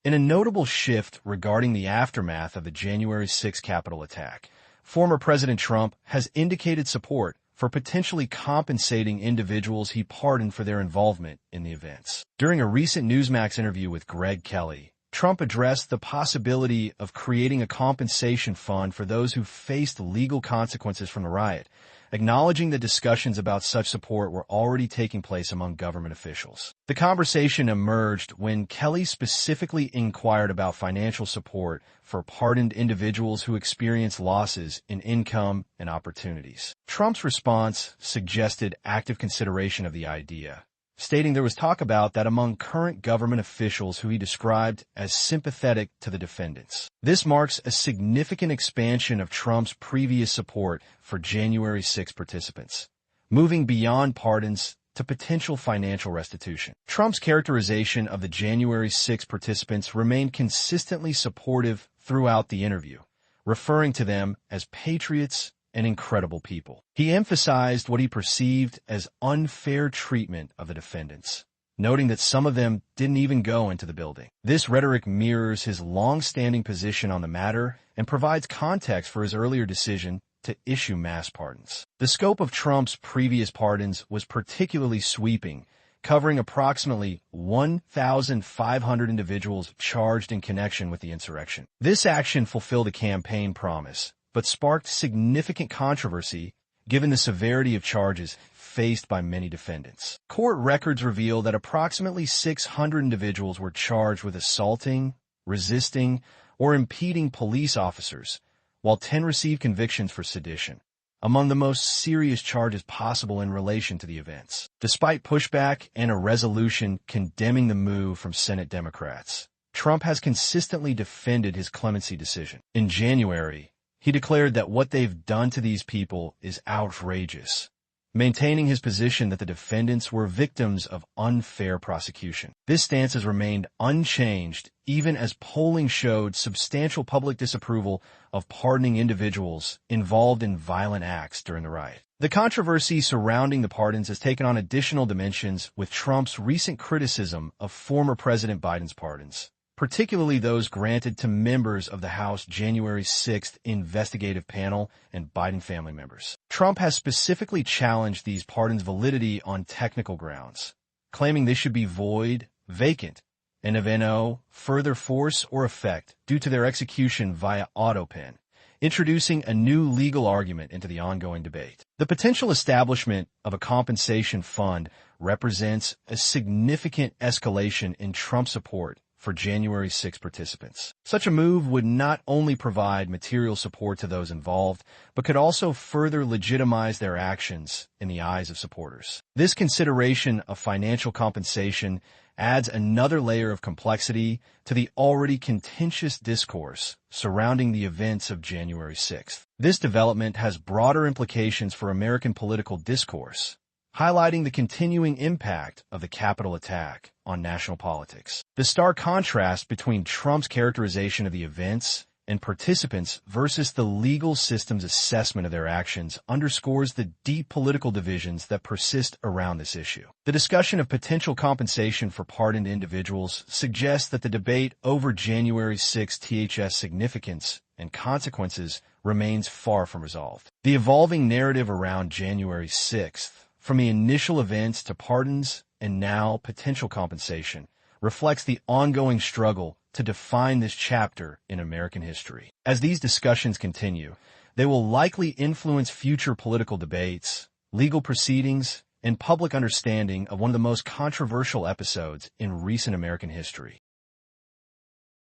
In a notable shift regarding the aftermath of the January 6 Capitol attack, former President Trump has indicated support for potentially compensating individuals he pardoned for their involvement in the events. During a recent Newsmax interview with Greg Kelly, Trump addressed the possibility of creating a compensation fund for those who faced legal consequences from the riot, acknowledging that discussions about such support were already taking place among government officials. The conversation emerged when Kelly specifically inquired about financial support for pardoned individuals who experienced losses in income and opportunities. Trump's response suggested active consideration of the idea, stating there was talk about that among current government officials who he described as sympathetic to the defendants. This marks a significant expansion of Trump's previous support for January 6 participants, moving beyond pardons to potential financial restitution. Trump's characterization of the January 6 participants remained consistently supportive throughout the interview, referring to them as patriots and incredible people. He emphasized what he perceived as unfair treatment of the defendants, noting that some of them didn't even go into the building. This rhetoric mirrors his long-standing position on the matter and provides context for his earlier decision to issue mass pardons. The scope of Trump's previous pardons was particularly sweeping, covering approximately 1,500 individuals charged in connection with the insurrection. This action fulfilled a campaign promise, but sparked significant controversy given the severity of charges faced by many defendants. Court records reveal that approximately 600 individuals were charged with assaulting, resisting, or impeding police officers, while 10 received convictions for sedition, among the most serious charges possible in relation to the events. Despite pushback and a resolution condemning the move from Senate Democrats, Trump has consistently defended his clemency decision. In January, he declared that what they've done to these people is outrageous, maintaining his position that the defendants were victims of unfair prosecution. This stance has remained unchanged even as polling showed substantial public disapproval of pardoning individuals involved in violent acts during the riot. The controversy surrounding the pardons has taken on additional dimensions with Trump's recent criticism of former President Biden's pardons, particularly those granted to members of the House January 6th investigative panel and Biden family members. Trump has specifically challenged these pardons' validity on technical grounds, claiming they should be void, vacant, and of no further force or effect due to their execution via autopen, introducing a new legal argument into the ongoing debate. The potential establishment of a compensation fund represents a significant escalation in Trump's support for January 6 participants. Such a move would not only provide material support to those involved, but could also further legitimize their actions in the eyes of supporters. This consideration of financial compensation adds another layer of complexity to the already contentious discourse surrounding the events of January 6th. This development has broader implications for American political discourse, highlighting the continuing impact of the Capitol attack on national politics. The stark contrast between Trump's characterization of the events and participants versus the legal system's assessment of their actions underscores the deep political divisions that persist around this issue. The discussion of potential compensation for pardoned individuals suggests that the debate over January 6 THS significance and consequences remains far from resolved. The evolving narrative around January 6th, from the initial events to pardons and now potential compensation, reflects the ongoing struggle to define this chapter in American history. As these discussions continue, they will likely influence future political debates, legal proceedings, and public understanding of one of the most controversial episodes in recent American history.